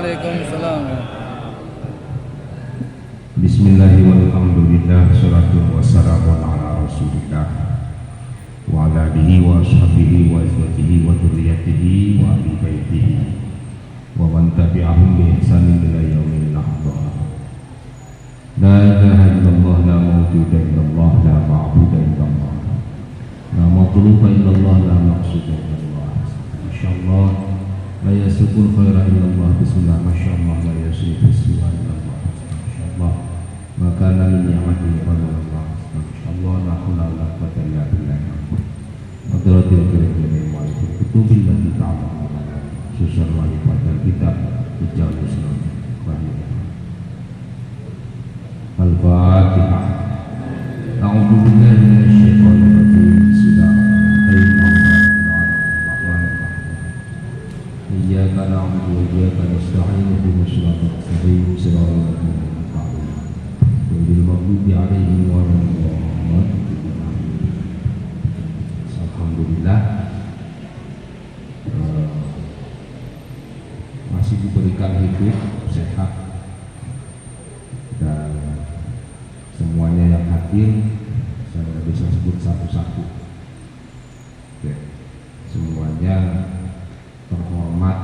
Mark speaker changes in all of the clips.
Speaker 1: Waalaikumsalam.
Speaker 2: Bismillahirrahmanirrahim. Walhamdulillah, salatu wassalamu ala Rasulillah wa ala alihi wa sahbihi wa azwajihi wa dzurriyyatihi wa ahli baitihi wa man tabi'ahum bi ihsanin ila yaumil qiyamah. La ilaha illallah, la mawjuda illallah, la ma'budu illallah, la matluba illallah, la maqsuda illallah. Insyaallah la yasukul khaira illallah, bismillah, masyaallah, la yasifu su'a illallah, insyaallah. Maka min ni'matin Allah, insyaallah, la haula wala quwwata illa billah. Qadratil karim wa kutubil lati ta'ala susar wa pada kita dijauh selalu. Al-Fatihah. A'udzu billahi minasyaitonir rajim. Bismillahirrahmanirrahim. Iyyaka na'budu wa iyyaka nasta'in. Ihdinas siratal mustaqim. Siratal ladzina an'amta 'alaihim ghairil maghdubi 'alaihim waladdallin. Alhamdulillah, masih diberikan hidup sehat dan semuanya yang hadir saya tidak bisa sebut satu-satu. Oke. Semuanya terhormat,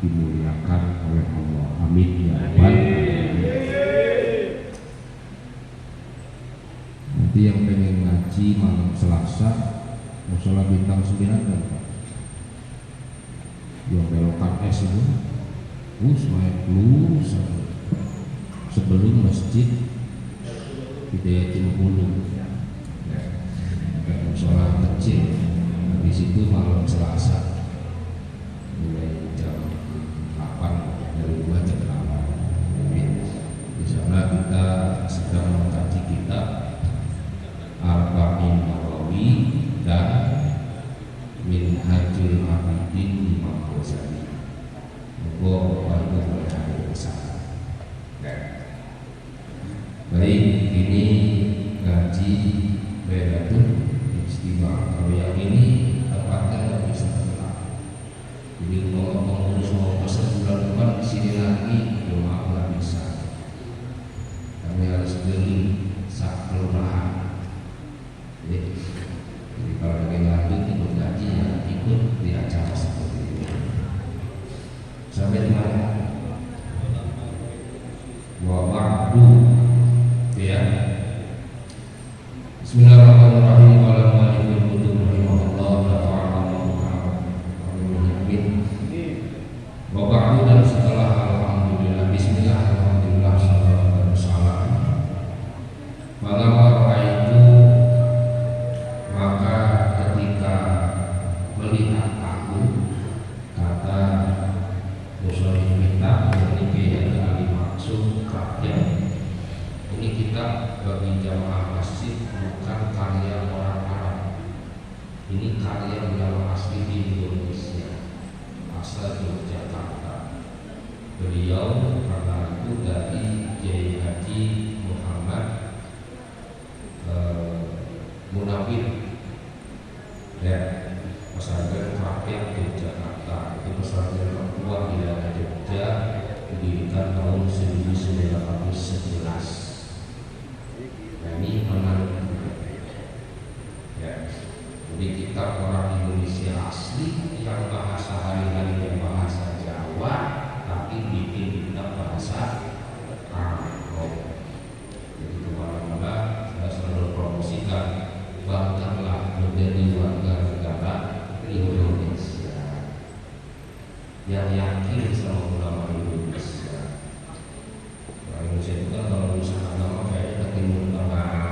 Speaker 2: dimuliakan oleh Allah. Amin ya rabbal alamin. Nanti yang pengen ngaji malam Selasa musola bintang 9 kan Pak? Yang belokan S itu lurus sebelum masjid Hidayatul Ulum, musola kecil. Di situ malam Selasa mulai jam 8 dari 2 jam 8. Di sana kita sedang mengkaji kitab Arba'in Nawawi dan Minhajul Abidin Imam Ghazali. Moga itu boleh hadir ke sana. Baik, ini ngaji Lailatul Istimewa. Kalau yang ini tepatnya nggak bisa tenang. Jadi kalau pengurus mau pesan bulan depan di sini lagi, maaf nggak bisa. Kami harus beli sak kelurahan. Jadi kalau ingin lanjut ikut ngaji ya ikut di acara seperti ini. Sampai di mana? Wa ba'du. Ya. Bismillahirrahmanirrahim. Wa malikul mulk rahimahullah ta'ala wa ba'du. Dan setelah alhamdulillah, bismillah, alhamdulillah, sallallahu alaihi wasallam. Falamma ra'aitu, maka ketika melihat aku, kata Muslim kita memiliki yang maksud karyanya. Ini kita bagi jamaah masjid bukan karya orang Arab. Ini karya ulama asli di Indonesia, asal Yogyakarta. Beliau karena itu dari Kiai Haji Muhammad Munawir dan pesantren rakyat Yogyakarta. Itu pesantren tertua di daerah Jogja, didirikan tahun 1911. Ini menarik ya. Jadi kita orang Indonesia asli yang bahasa hari-harinya bahasa Jawa, tapi bikin kita bahasa Arab. Jadi kemana-mana saya selalu promosikan, banggalah menjadi warga negara Indonesia yang yakin sama ulama Indonesia. Orang Indonesia itu kan kalau urusan agama kayaknya Timur Tengah.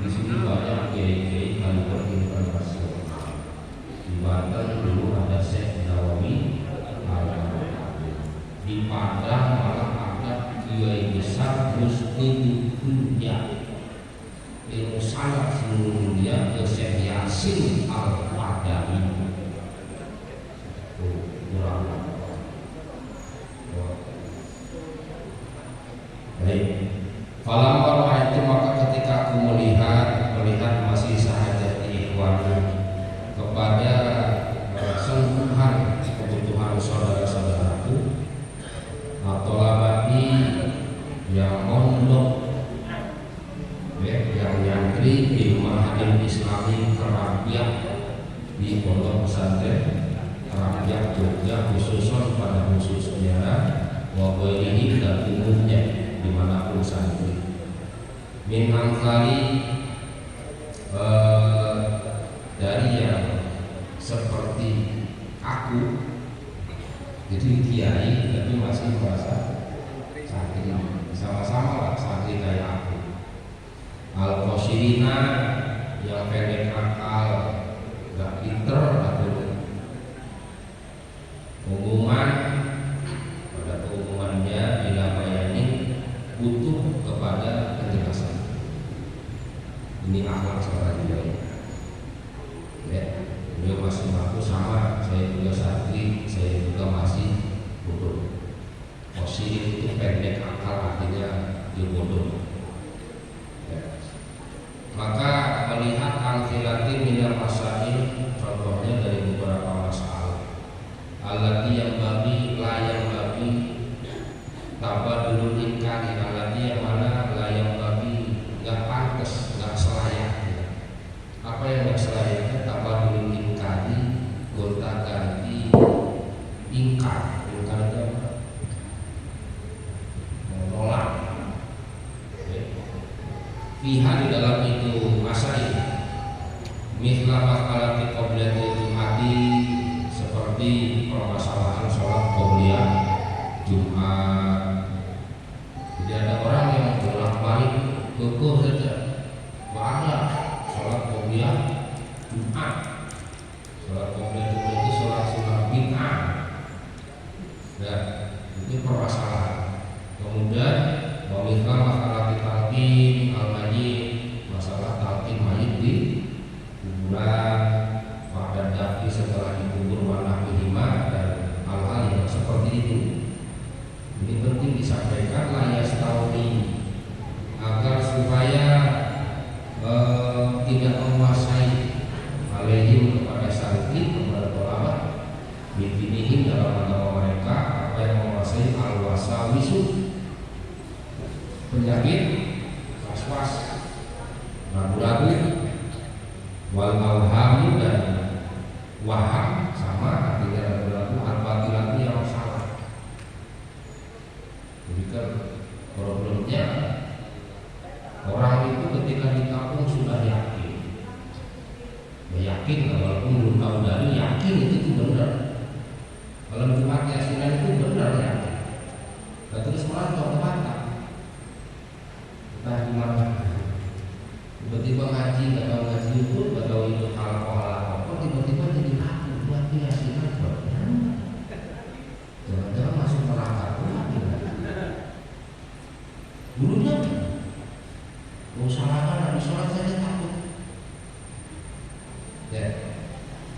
Speaker 2: Di sini banyak kiai-kiai kaliber internasional. Di Banten dulu ada Syekh Nawawi, di Padang malah ada kiai besar Muslim dunia, ilmu sangat seluruh dunia, ke Syekh Yasin Al-Qadami. Baik. Falamma ra'aitu, maka ketika aku melihat masih sahajat ikhwan kepada sungguhan kebutuhan saudara-saudara
Speaker 1: di pondok pesantren Rakyat Jogja, khususnya pada khususnya ini dan umumnya dimanapun santri. Min amsali dari yang seperti aku, jadi kiai tapi masih merasa santri, sama-sama lah santri kayak aku. Al-Qasirina yang pendek akal, gak pinter atau pengumuman pada pengumumannya bila bayani butuh kepada kejelasan. Ini akhlak seorang kiai. Ya, beliau masih mengaku sama, saya juga santri, saya juga masih bodoh. Qasir itu pendek akal, artinya dia bodoh. Ya. Maka melihat amsilatin minal masail, contohnya dari beberapa masalah allati yang bagi layang bagi tabadulul inkari, allati yang mana layang bagi gak pantas, gak selayaknya. Apa yang gak selayaknya? Tabadulul inkari, gonta ganti ingkar. Ingkar itu apa? Menolak. Fiha di dalam itu masail mithla makalati qobliyati jum'ati, seperti permasalahan sholat qobliyah Jumat. Jadi ada orang yang bolak-balik kekeh saja, bahaya sholat qobliyah Jumat. Sholat qobliyah Jumat itu sholat sunat bid'ah. Ya, itu permasalahan. Kemudian wamithla makalati talqin al-mayyit, masalah talqin mayit di kuburan, pada daki setelah dikubur warna lima dan hal-hal yang seperti itu. Ini penting disampaikan layas tauni agar supaya tidak menguasai alaihim kepada santri, kepada ulama bidinihim dalam agama mereka, apa yang menguasai al-wasawisu, penyakit was-was, ragu-ragu, wal awhamu dan waham, sama artinya ragu-ragu, al-batilan yang salah. Jadi kan problemnya orang itu ketika dikampung sudah yakin, yakin walaupun belum tahu dari yakin itu benar. Kalau Jumat Yasinan itu benar yakin, dan terus merantau ke Batam, entah di mana. Tiba-tiba ngaji, nggak tahu ngaji itu, nggak tahu itu hal-hal apa, tiba-tiba jadi ragu buat keyakinan. Jangan-jangan masuk neraka lagi. Gurunya mau salahkan, habis sholat saja takut. Ya,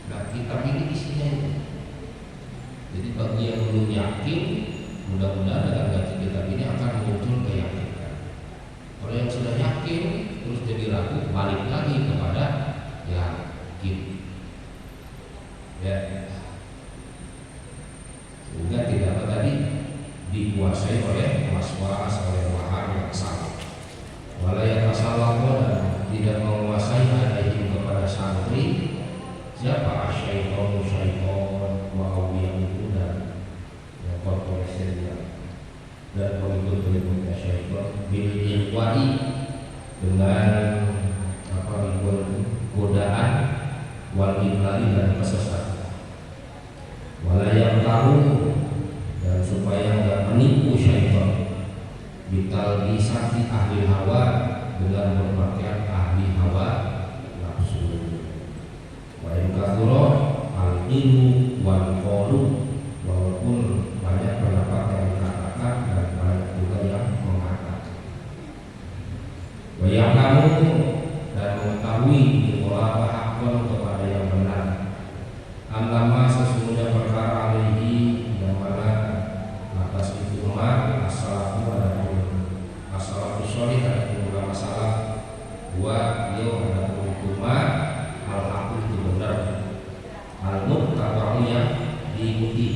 Speaker 1: nah kitab ini isinya itu. Jadi bagi yang belum yakin, mudah-mudahan dengan ngaji kitab ini akan muncul keyakinan. Kalau yang sudah yakin terus jadi ragu, balik lagi kepada yakin. Ya, sehingga tidak apa tadi dikuasai oleh was-was, oleh waham yang salah. Walayat masalah dan tidak menguasai alaihim kepada santri. Siapa asyaiton, syaiton, wa'awiyah itu dan korporasinya dan pengikut-pengikutnya syaiton bil-ihwai, dengan apa godaan, wal-iblali dan kesesatan. Walayat tahu dan supaya enggak menipu syaitan bital bisati ahli hawa, dengan berpakaian ahli hawa nafsu. Wa in kathura al-ilmu wal qalu, walaupun banyak pendapat yang dikatakan dan banyak juga yang mengatakan. Wa ya'lamu dan mengetahui bahwa hakon kepada yang benar. Annama sesungguhnya perkara alaihi yang mana atas itu as-salatu as-salatu sholih, ada dua masalah. Dua, beliau ada berhubungan al-haqu itu benar, al-muqtaba'u yang diikuti.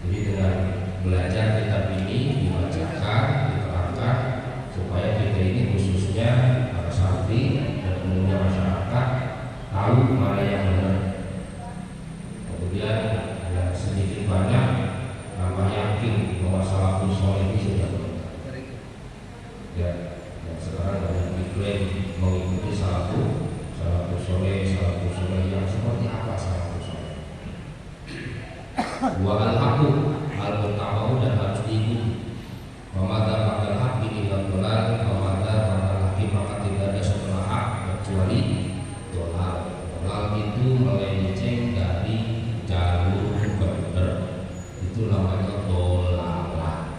Speaker 1: Jadi dengan belajar kitab ini dibacakan, diterangkan supaya kita ini khususnya para santri dan umumnya masyarakat tahu mana yang benar. Wa al-haqu al-mutabau dan harus diikuti. Wa madza ba'dal haqqi illa dhalal, wa madza ba'dal haqqi maka tidak ada setelah hak kecuali dhalal. Dhalal itu melenceng dari jalur benar. Itu namanya dhalalah.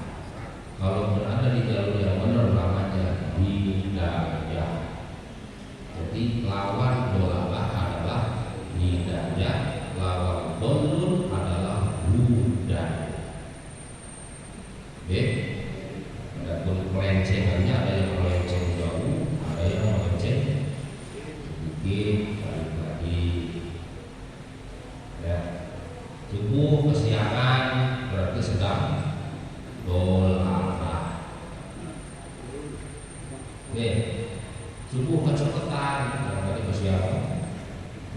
Speaker 1: Kalau berada di jalur yang benar namanya hidayah. Jadi lawan dhalalah adalah hidayah, lawan dhalul adalah huda. Oke? Adapun pelencengannya ada yang melenceng jauh, ada yang melenceng sedikit, balik lagi. Ya, subuh kesiangan berarti sedang dhalalah. Oke, subuh kecopetan berarti kesiangan.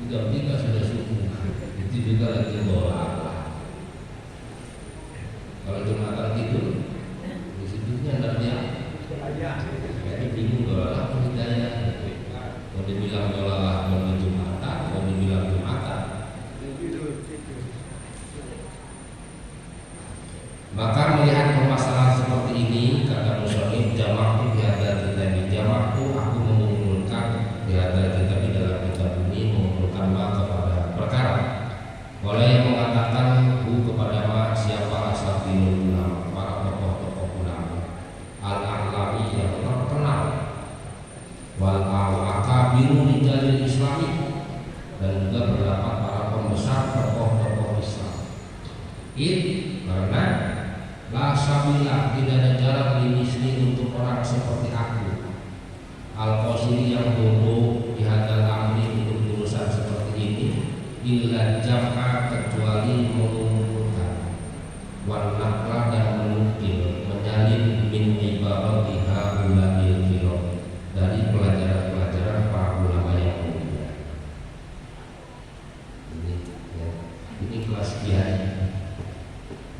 Speaker 1: Tiga sudah subuh, itu juga lagi dhalalah. Kalau Jumatan tidur di situnya nantinya jadi bingung dhalalah atau hidayah. Mau dibilang dhalalah mau Jumatan, mau dibilang Jumatan. Maka melihat permasalahan seperti ini, kata musannif, jamaktu bihadza kitab, jamaktu aku mengumpulkan bihadza kitab dalam kitab ini, mengumpulkan ma kepada perkara. Oleh yang mengatakan hu kepada ma siapa ashabul ulama, para tokoh-tokoh ulama al-a'lami yang terkenal, wal akabiru rijalil islami, dan juga terdapat para pembesar tokoh-tokoh Islam. Karena la sabila, tidak ada jalan limisli untuk orang seperti aku, al-qasiri yang bodoh di hadal amri untuk urusan seperti ini, illa jam'a kecuali mengumpulkan, wal naqla dan menukil, menyalin min ibaratiha ulamil kiram, dari pelajaran-pelajaran para ulama yang mulia. Ini kelas kiai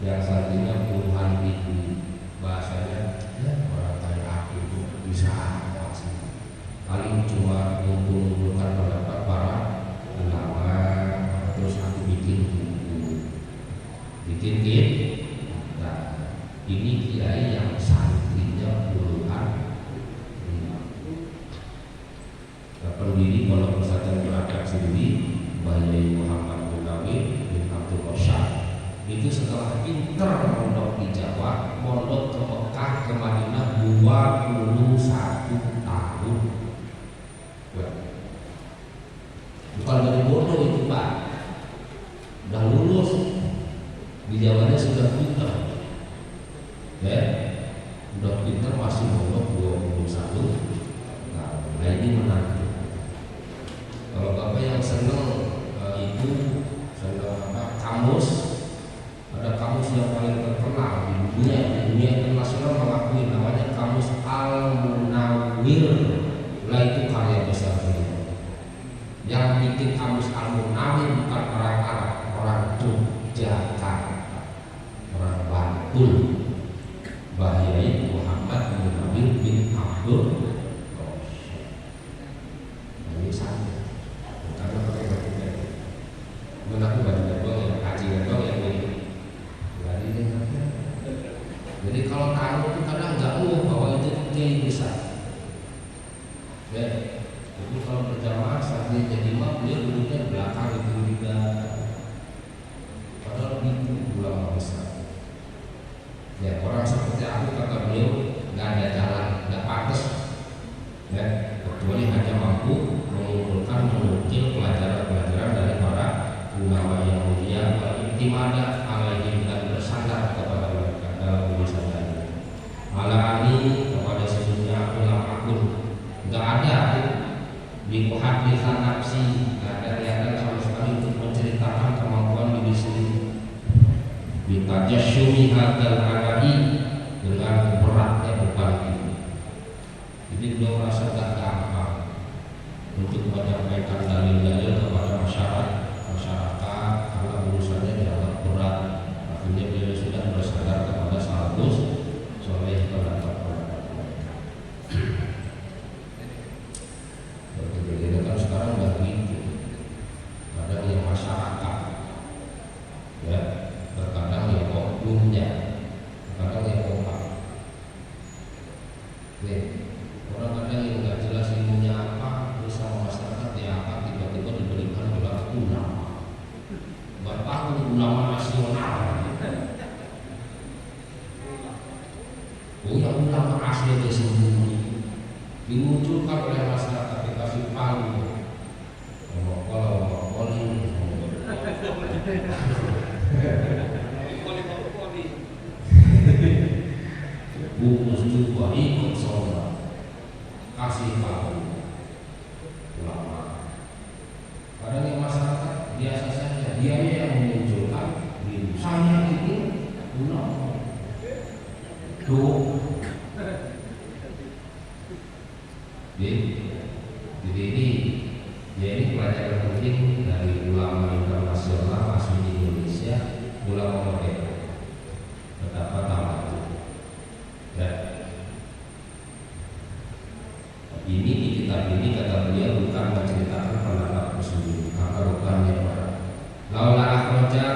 Speaker 1: yang selanjutnya puluhan ribu, bahasanya ya, orang kayak aku itu bisa apa sih, paling cuma mengumpulkan pendapat para ulama, terus aku bikin nah ini kiai yang santrinya puluhan ribu. Pendiri Pondok Pesantren Berakhlak sendiri Bayi Muhammad Munawi bin Abdul Rasyad itu setelah pinter mondok di Jawa, mondok ke Mekah, ke Madinah 21 tahun. Bukan dari bodoh itu Pak, udah lulus di Jawanya sudah pinter, ya, udah pinter masih mondok 21 tahun. Nah ini menantu. Kalau Bapak yang seneng itu seneng apa, kamus, ada kamus yang paling terkenal di dunia internasional mengakui, namanya kamus Al-Munawwir. Lah itu karya besar beliau. Yang bikin kamus Al-Munawwir bukan orang Arab, orang Yogyakarta, orang Bantul, Bayi Muhammad Munawwir bin Abdul Rasyad. Ini sama, karena pakai menaku banyak yang haji yang ini. Jadi kalau tahu itu kadang nggak bahwa itu kiai besar. Ya, jadi kalau berjamaah sambil jadi imam, dia duduknya di belakang itu juga. Padahal itu ulama besar. Ya, orang seperti aku kata beliau nggak ada jalan, nggak pantas. Ya, kecuali hanya mampu mengumpulkan, menukil pelajaran-pelajaran dari para ulama yang mulia, beriktimadah alaihi, dan bersandar kepada mereka dalam urusan tadi. Malani kepada sesungguhnya ulama akun, nggak ada di muhaditsan nafsi, nggak ada niatan sama sekali untuk menceritakan kemampuan diri sendiri. Bitajasyumi hadal alai, dengan beratnya beban ini. Jadi beliau merasa nggak gampang untuk menyampaikan dalil-dalil kepada masyarakat karena urusannya dianggap berat. Akhirnya beliau sudah bersandar kepada salafus soleh pendapat mereka. Jadi kan sekarang udah begitu, ada yang masyarakat, ya, oknumnya, kadang yang kompak. Nih, orang kadang yang nggak jelas ilmunya apa, terus sama masyarakat diangkat tiba-tiba diberikan gelar ulama. Nggak tahu ulama nasional. Oh ya, ulama asli dari sembunyi dimunculkan oleh masyarakat, dikasih palu. Bungkus juga ikut sholat, kasih tahu ulama. Kadang yang masyarakat biasa saja, dia yang memunculkan diri. Saya ini ulama. Tuh, jadi ini pelajaran penting dari ulama internasional asli di Indonesia, ulama modern. Betapa tamat. Ya. Ini di kitab ini kata beliau bukan menceritakan pendapat tersebut, maka bukannya laulah akhraja,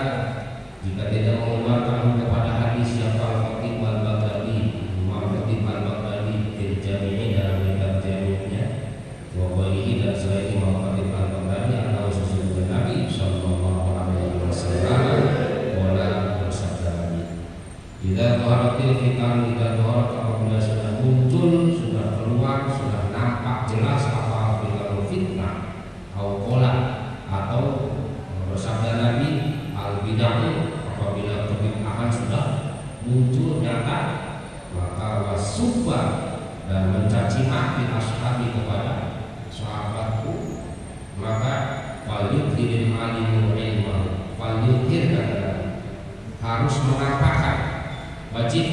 Speaker 1: jika tidak mengeluarkan kepada hadis yang al-Khatib al-Baghdadi, Imam Khatib al-Baghdadi fil Jami' dalam kitab Jami'-nya, wa ghairihi dan selain Imam Khatib al-Baghdadi atau sesuatu Nabi sallallahu alaihi wasallam wala bersabda lagi. Idza dhaharatil fitan, idza dhaharat apabila sudah muncul, sudah keluar, sudah nampak jelas apa fitnah atau qala atau bersabda Nabi al-bid'ah, apabila kebid'ahan sudah muncul nyata, maka wasubba dan mencaci maki ashabi kepada sahabatku, maka falyudhiril alimu ilmahu, falyudhir harus menampakkan wajib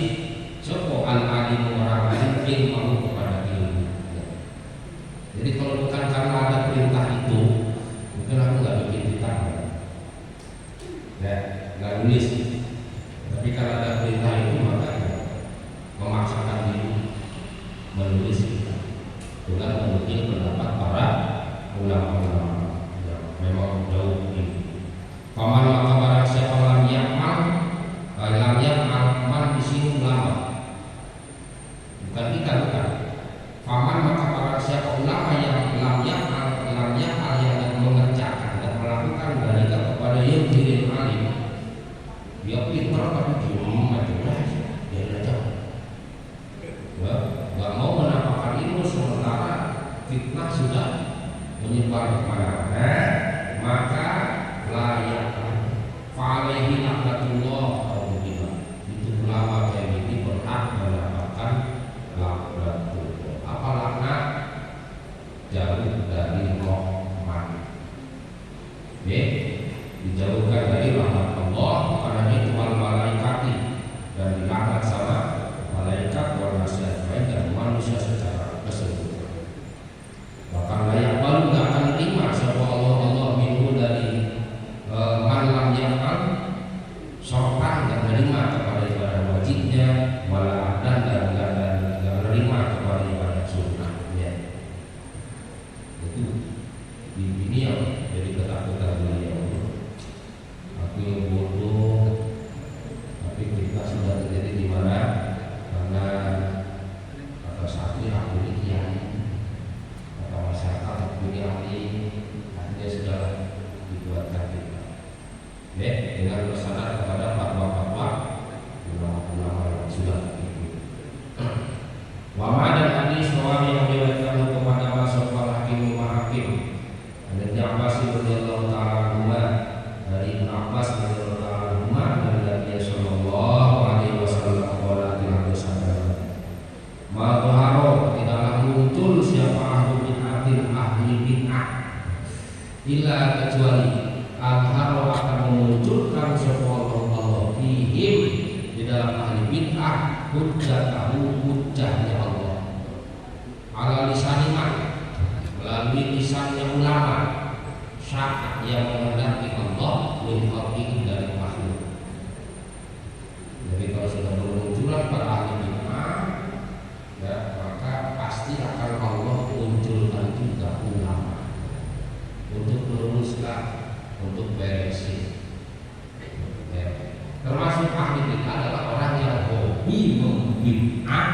Speaker 1: sopo al-alimu orang alim ilmahu kepada ilmu. Jadi kalau bukan karena ada perintah itu, mungkin aku nggak bikin kitab, nggak nulis. Tapi kalau ada perintah itu, maka memaksakan diri menulis kitab dengan mengutip pendapat para ulama-ulama yang memang jauh ini. Paman maka barang siapa lam yakmal man di sini ulama, bukan kita, bukan. Paman maka barang siapa ulama yang lam yakmal yang mengerjakan dan melakukan dari kepada yang diri alim, dia pintar tapi diem aja, dia aja, nggak mau menampakkan ilmu sementara fitnah sudah menyebar kemana-mana, maka layak fa'alaihi laknatullah, itu ulama kayak ini berhak mendapatkan laknatullah. Apa laknat? Jauh dari rahmat, dijauhkan dari rahmat Allah, karena itu wal malaikati, dan dilaknat sama malaikat, wal manusia dan manusia secara keseluruhan. Bahkan layak baru gak akan terima siapa Allah minggu dari malam yang sopan dan menerima kepada ibadah wajibnya, malah dan menerima kepada ibadah sunnahnya. Itu ini yang jadi ketakutan beliau. Aku yang bodoh, tapi kita sudah terjadi di mana? Karena kata sakti aku ini kiai, kata masyarakat aku ini ahli, akhirnya sudah dibuatkan kita. Dengan bersandar kepada fatwa-fatwa ulama-ulama yang sudah Wama dan hadis Nawawi yang diriwayatkan kepada Mas'ud Hakim Hakim dari Abbas radhiyallahu ta'ala anhu, dari Ibnu Abbas radhiyallahu ta'ala anhu, dari Nabi sallallahu alaihi wasallam qala ma dhahara, tidaklah muncul siapa ahli bid'ah illa kecuali al-haro akan memunculkan sebuah Allah fihim, di dalam ahli bid'ah, hujjahnya Allah ala lisanimah, melalui lisannya ulama syak yang menghendaki Allah min khalqihi, dari makhluk. Jadi kalau sudah bermunculan para ahli bid'ah, ya, maka pasti akan Allah munculkan juga ulama untuk meluruskan, untuk beresin, ya. Termasuk macam ahli bid'ah adalah orang yang hobi membid'ah.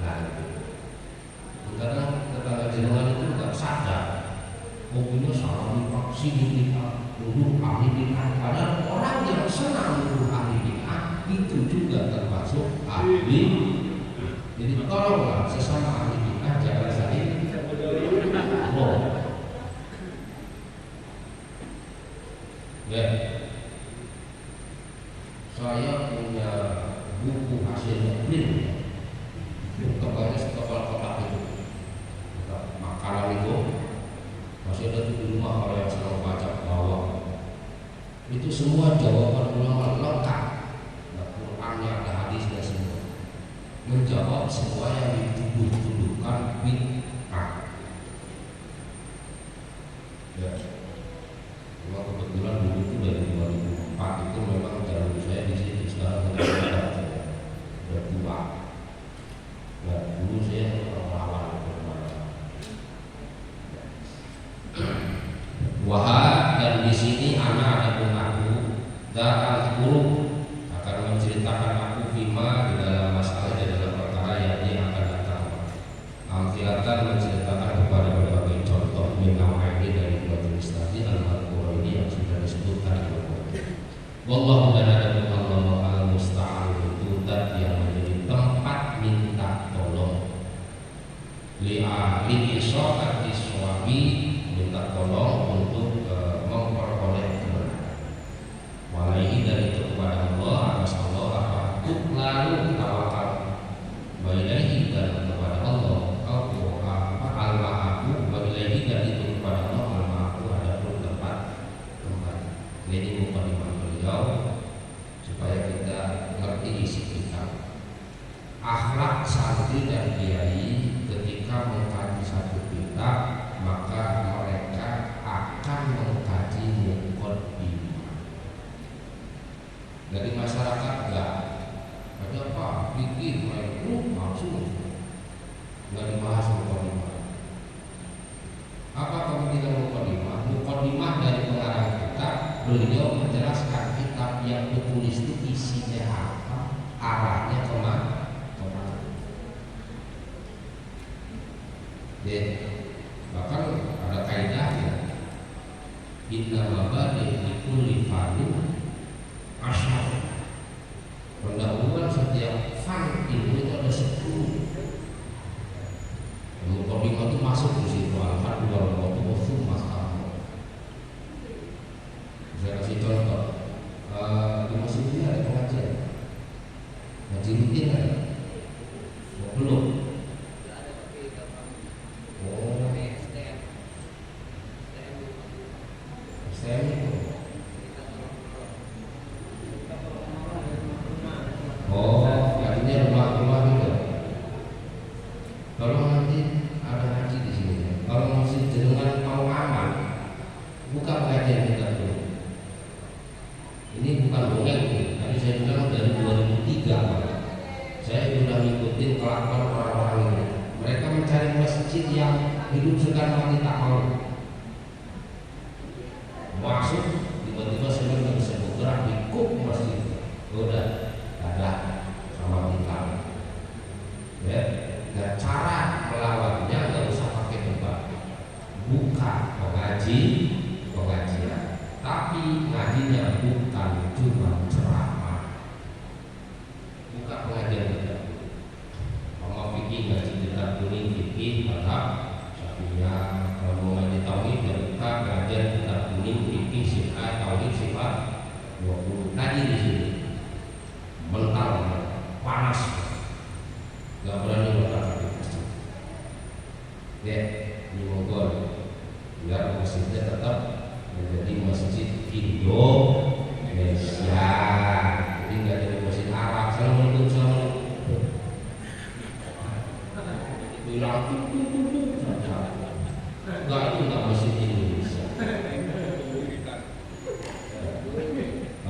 Speaker 1: Nah, itu. Kadang tetangga jenengan itu nggak sadar, hobinya salah dipaksi bid'ah, dulu ahli bid'ah. Padahal orang yang senang dulu ahli bid'ah itu juga termasuk ahli. Jadi tolonglah sesama ahli bid'ah jangan saling ya. Saya punya buku hasil print, tebalnya setebal kotak itu, makalah itu masih ada di rumah. Kalau yang sedang baca bawah itu semua jawaban ulama lengkap, ada Qurannya, ada hadisnya, semua menjawab semua yang dituduh-tuduhkan bid'ah. Ya. Cuma kebetulan dulu itu dari 2004 itu memang jalur saya di situ, sekarang sudah tua. Ya, dulu saya melawan Wahab, dan di sini anak ada pun aku dan guru akan menceritakan aku fima di dalam masalah, di dalam perkara yang dia akan datang. Amfilatan menceritakan kepada berbagai contoh minawai dari dua jenis tadi al-Qur'an ini yang sudah disebutkan. Wallahu dan ada pun Allah al-musta'an itu dat yang menjadi tempat minta tolong. Li'ali isya'ati suami, minta tolong untuk memperoleh kebenaran. Walaihi, dari itu kepada Allah, atas Allah apa lalu tawakal. Walaihi, dan kepada Allah al-ma'afu. Walaihi, dan itu kepada Allah al-ma'afu, ada pun tempat. Ini mukadimah beliau supaya kita ngerti isi kitab. Akhlak santri dan kiai ketika mengkaji satu kitab, maka mereka akan mengkaji mukadimah. Dari masyarakat enggak ada apa bikin main grup langsung nggak dibahas mukadimah. Apa kemungkinan mukadimah? Mukadimah dari pengarang kitab, beliau menjelaskan kitab yang ditulis itu isinya apa, arahnya kemana. Bahkan ada kaidahnya, inna mabadi likulli fanu asyar. Pendahuluan setiap fan ilmu itu ada 10. Mukadimah itu masuk di situ. Al-Had wal Mawtu Masalah. Saya kasih contoh. Di masjid ini ada pengajian. Ngaji rutin ada? Belum.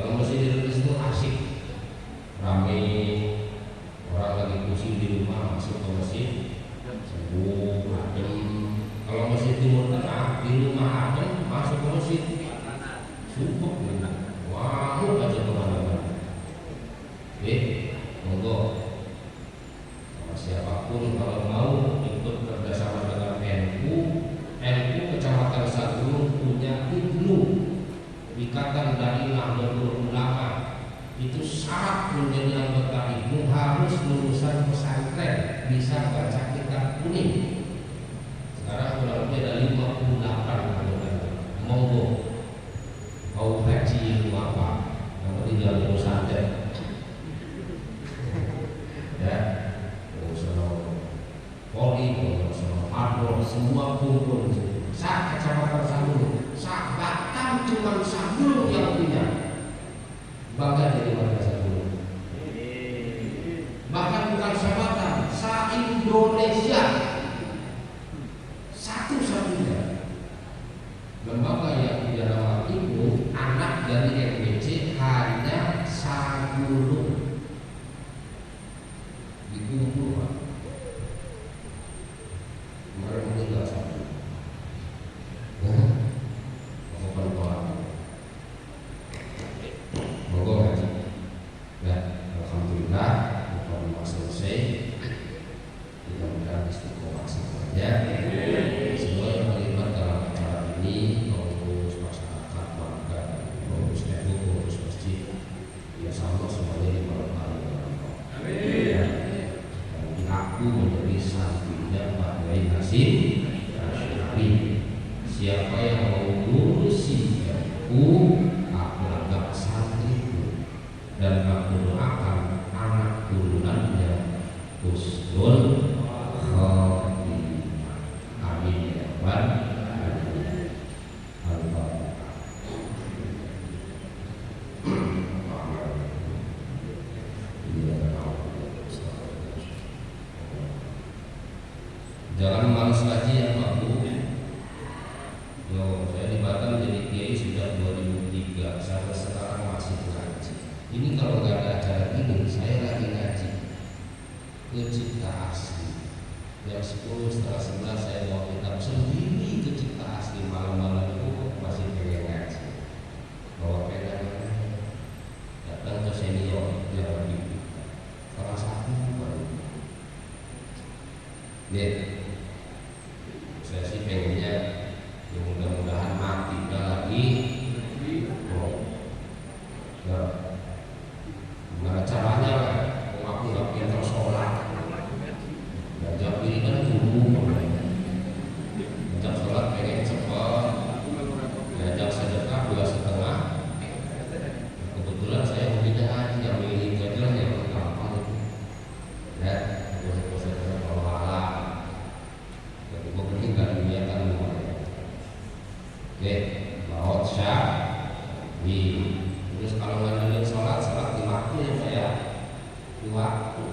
Speaker 1: Kalau masjid Indonesia itu tingkatan dari Nahdlatul Ulama itu syarat menjadi anggota itu harus lulusan pesantren, bisa baca kitab kuning. Sekarang kurang lebih ada 58 anggota. Monggo mau kaji ilmu apa? Yang penting jangan pesantren. Ya, Poli, Ardo, semua kumpul. Saat kecamatan Sambung, saat Batam cuma Sambung yang punya. Bangga jadi warga Sambung. Bahkan bukan Batam, se-Indonesia satu-satunya lembaga yang punya nama itu anak dari MPC hanya Sagulung. Dikumpul Pak. Kemarin meninggal satu. Monggo haji. Ya, alhamdulillah mudah selesai. Mudah-mudahan istiqomah semuanya. Semua yang terlibat dalam acara ini, pengurus masyarakat, warga, pengurus NU, pengurus masjid, ya sama semuanya diberkahi oleh Allah. Amin. Dan aku menjadi santrinya Pak Kiai Hasyim Asy'ari. Siapa yang mau ngurusi NU, aku anggap santriku dan aku doakan anak turunannya husnul khotimah. Amin ya rabbal alamin. Jangan malas ngaji ya Pak Bu. Yo, saya di Batam jadi kiai sejak 2003 sampai sekarang masih ngaji. Ini kalau nggak ada acara ini, saya lagi ngaji ke Cipta Asli. Jam 10:30 saya mau kitab sendiri ke Cipta Asli, malam-malam itu masih pengen ngaji. Bawa pena datang ke senior yang lebih salah satu baru. Saya sih pengennya ya mudah-mudahan mati lagi. Ya, gimana caranya? Aku nggak pintar sholat. Belajar wiridan dulu. Belajar sholat pengen cepat. Belajar sedekah 2,5. Kebetulan saya punya haji yang milih jalan yang gampang itu. Ya, sedekah kalau halal. Jadi gue penting kan dunia kan luar. Oke, laut syah. Terus kalau ngandelin sholat di waktu ya saya di waktu.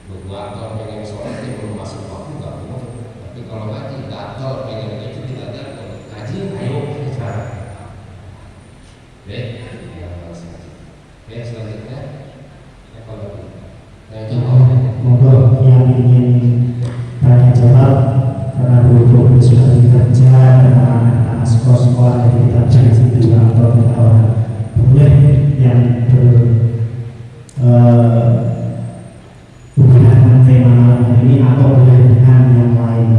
Speaker 1: Berbuat pengen sholat ini belum masuk waktu nggak boleh. Tapi kalau ngaji gatel pengen itu tidak gatel. Ngaji ayo sekarang. Oke, selanjutnya apa lagi?
Speaker 3: Monggo yang ingin tanya jawab karena berhubung sudah bekerja dengan anak sekolah yang kita janji juga atau kawan boleh yang hubungan dengan tema malam ini atau boleh dengan yang lain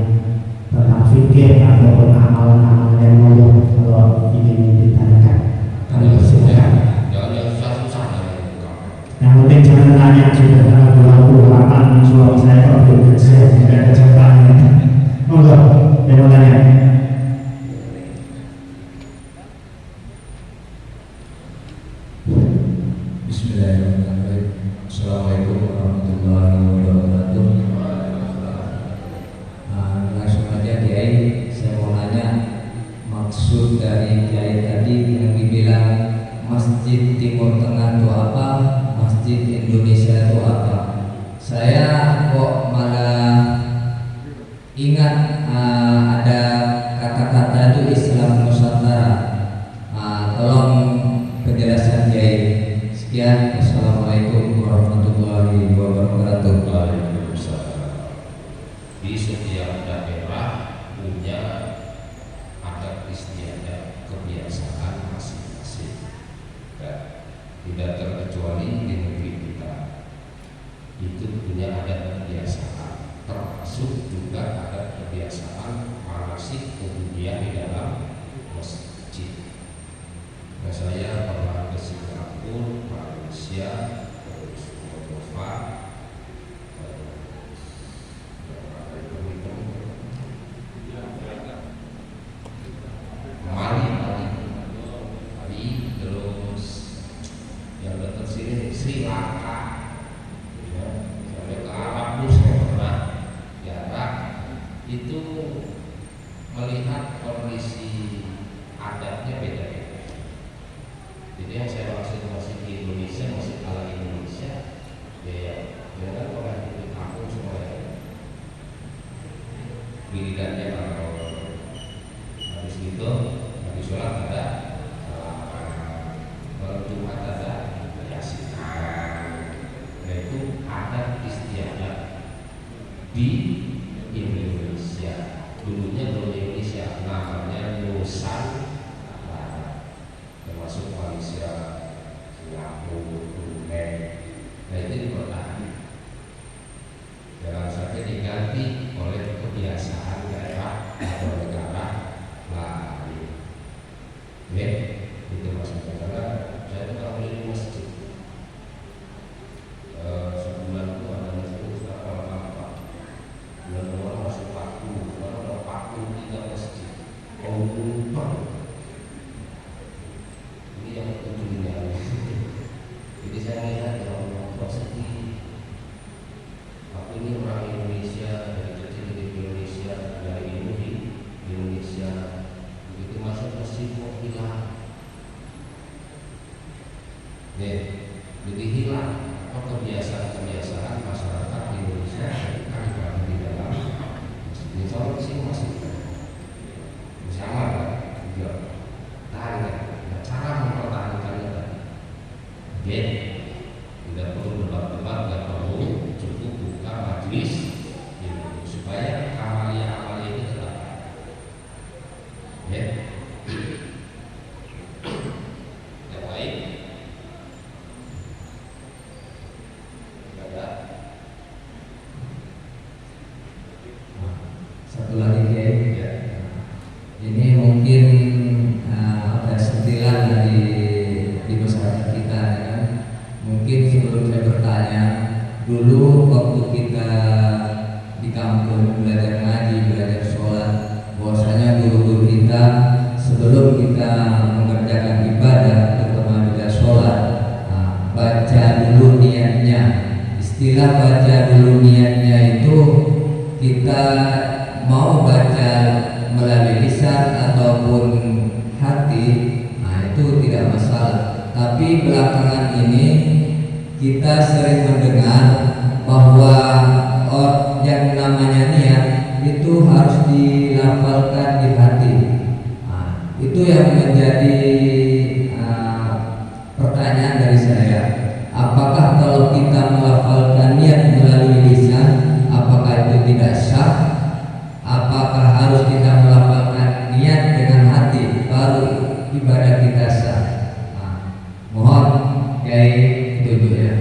Speaker 3: tentang fikih ataupun amalan-amalan yang mau kalau ingin ditanyakan. Kami persilakan. Yang penting jangan tanya juga karena 28 suami saya kalau belum kerja tidak ada jawabannya. Monggo, yang mau tanya.
Speaker 4: Bismillahirrahmanirrahim. Assalamualaikum warahmatullahi wabarakatuh. Langsung aja Kiai, saya mau nanya maksud dari Kiai tadi yang dibilang Masjid Timur Tengah itu apa, Masjid Indonesia itu apa. Saya kok malah ingat ada kata-kata itu Islam Nusantara. Tolong penjelasan Kiai. Sekian, assalamualaikum warahmatullahi wabarakatuh.
Speaker 1: Waalaikumsalam. Di setiap daerah punya adat istiadat kebiasaan masing-masing. Tidak terkecuali di negeri kita. Itu punya adat Sri Lanka, ya, sampai ke Arab pun saya pernah jarak itu melihat kondisi adatnya beda. Jadi yang saya maksud masih di Indonesia, masih ala Indonesia, ya jangan orang di kampung semuanya wiridannya atau habis itu habis sholat ada malam Jumat ada yasinan, yaitu adat istiadat di Indonesia. Dulunya belum Indonesia, namanya Nusantara, termasuk Malaysia, Singapura, Brunei. Nah itu dipertahankan, jangan sampai diganti oleh kebiasaan daerah atau negara lain. Ya, itu maksudnya. Karena saya itu kalau di masjid sebulan itu ada masjid apa bulan awal masih 40, bulan ada 43 masjid. Ini yang ujungnya. Jadi saya lihat orang sedih. Aku ini orang Indonesia, dari kecil di Indonesia, dari ibu di Indonesia. Begitu masuk masjid kok hilang. Jadi hilang kebiasaan-kebiasaan masyarakat di Indonesia kan berada di dalam masjid. Soal sih masih sama kan? Tahan cara mempertahankannya tadi. Tidak perlu debat-debat, tidak perlu, cukup buka majelis supaya amalia-amalia ini tetap. Yang lain ada
Speaker 4: Satu lagi ya. Ini mungkin ada sentilan di masyarakat kita ya. Mungkin sebelum saya bertanya, dulu waktu kita di kampung belajar ngaji, belajar sholat, bahwasanya guru-guru kita sebelum kita mengerjakan ibadah, terutama ibadah sholat, baca dulu niatnya. Istilah baca dulu niatnya itu kita mau baca melalui lisan ataupun hati, itu tidak masalah. Tapi belakangan ini kita sering mendengar bahwa yang namanya niat itu harus dilafalkan di hati. Itu yang menjadi pertanyaan dari saya. Apakah kalau kita melafalkan niat melalui lisan, apakah itu tidak sah? Apakah harus kita melafalkan niat dengan hati baru ibadah kita sah? Mohon Kiai petunjuknya.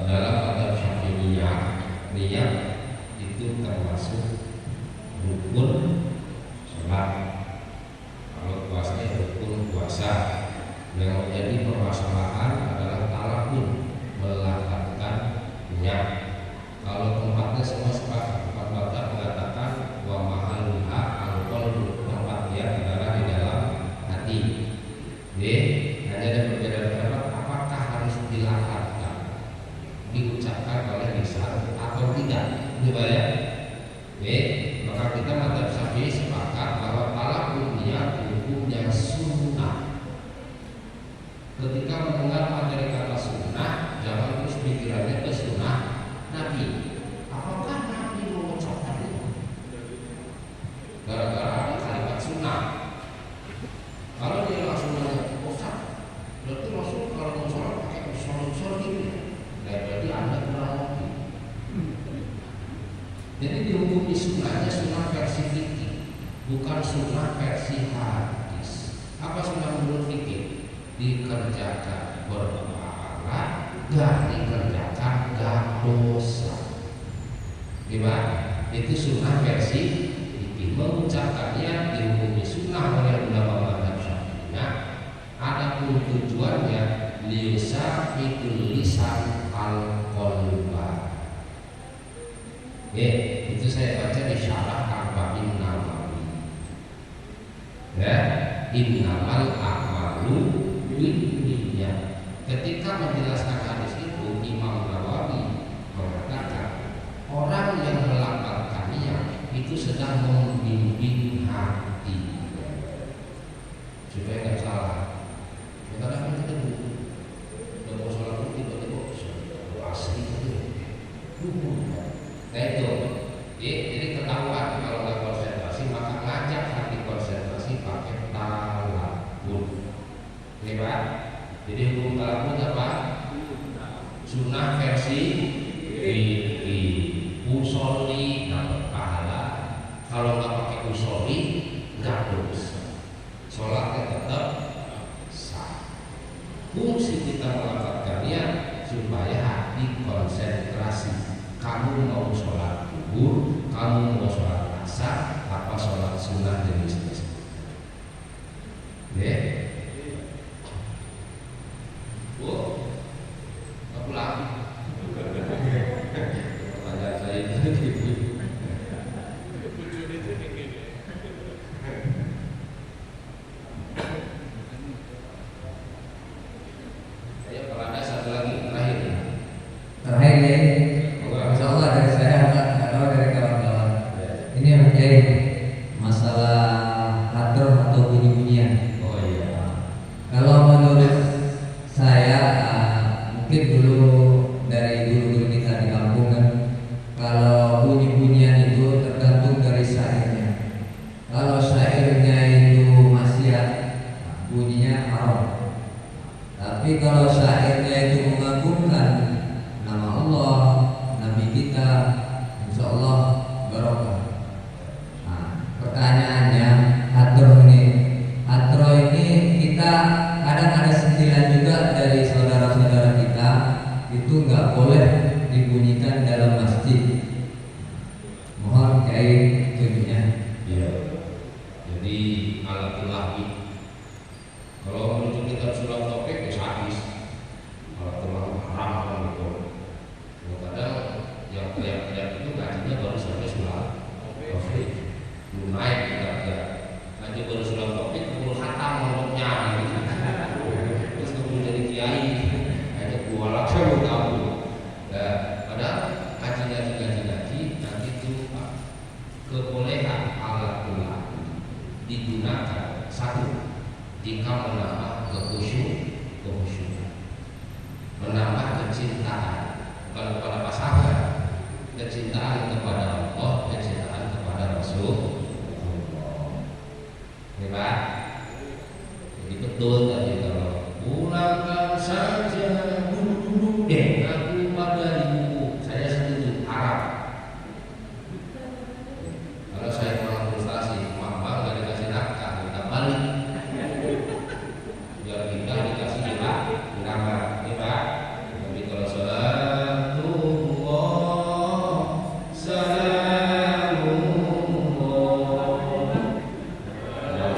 Speaker 1: Dalam adab Syafi'iyah, niat itu termasuk rukun sholat. Kalau puasa ya rukun puasa. Yang menjadi permasalahan adalah talakun, melafalkan niat. Kalau tempatnya semua sepakat, tempat baca mengatakan wa mahalluha al-qalbu, tempat dia adalah di dalam hati. Hanya ada perbedaan pendapat apakah harus dilafalkan, diucapkan oleh lisan atau tidak. Coba ya. Maka kita madzhab Syafi'i sepakat bahwa talakun niat hukumnya sunnah. Ketika mendengar materi kata sunnah, jangan terus pikirannya ke sunnah Nabi. Apakah Nabi mengucapkan itu? Gara-gara ada kalimat sunnah. Kalau dia langsung nanya, Ustaz, berarti Rasul kalau mau sholat pakai usul-usul gitu ya? Nah, berarti Anda kurang ngerti. Jadi dihukumi sunnahnya sunnah versi fikih, bukan sunnah versi hadis. Apa sunnah menurut fikih? Dikerjakan berpahala, gak dikerjakan gak dosa. Gimana? Itu sunnah versi fikih. Mengucapkannya dihukumi sunnah oleh ulama mazhab Syafi'iyah. Adapun tujuannya liyusafiqul lisan al-qalba. Itu saya baca di syarah Arba'in Nawawi. Ya, innamal a'malu dunia. Ketika menjelaskan hadis itu, Imam Nawawi mengatakan orang yang melafalkan niat itu sedang membimbing hati supaya nggak salah. Kadang-kadang kita udah mau sholat itu tiba-tiba asli itu. Nah itu, jadi ketahuan kalau nggak konsentrasi maka ngajak hati konsentrasi pakai talabun. Ini Pak. Jadi hukum talabun apa? Sunnah versi usoli dapat pahala. Kalau nggak pakai usoli nggak dosa. Sholatnya tetap sah. Fungsi kita melafalkannya supaya hati konsentrasi. Kamu mau sholat zuhur, kamu mau sholat asar, apa sholat sunnah jenis tersebut. Oke? Nggak pulang. Pertanyaan saya itu. Ayo kalau ada satu lagi terakhir.
Speaker 4: Terakhir ya, insya Allah dari saya atau dari kawan-kawan. Ini yang menjadi masalah hadroh atau bunyi-bunyian.
Speaker 1: Oh iya.
Speaker 4: Kalau menurut saya mungkin dulu dari guru-guru kita di kampung kan, kalau bunyi-bunyian itu tergantung dari syairnya. Kalau syairnya itu maksiat, bunyinya haram. Tapi kalau syairnya itu mengagungkan nama Allah, Nabi kita, insya Allah barokah. Nah, pertanyaannya hadroh ini kita kadang ada sentilan juga dari saudara-saudara kita itu nggak boleh dibunyikan dalam masjid. Mohon kiai tunjuknya.
Speaker 1: Iya. Jadi alat lahi. Kalau menuju kitab surat topik ya sadis. Alat lahi haram kan gitu. Kadang yang teriak-teriak itu ngajinya baru sampai surat topik. Belum naik kitabnya. Ngaji baru surat topik, belum khatam mulutnya gitu. Terus kemudian jadi kiai, hanya dua laksa belum tahu. Nah, padahal ngaji nanti itu kebolehan alat lahi digunakan satu jika menambah kekhusyukan, menambah kecintaan bukan kepada pasangan, kecintaan kepada Allah, kecintaan kepada Rasul. Ini Pak, jadi betul tadi kalau pulangkan saja dulu aku pada ibu, saya setuju haram. Kalau saya kurang frustasi, mama nggak dikasih nafkah, minta balik.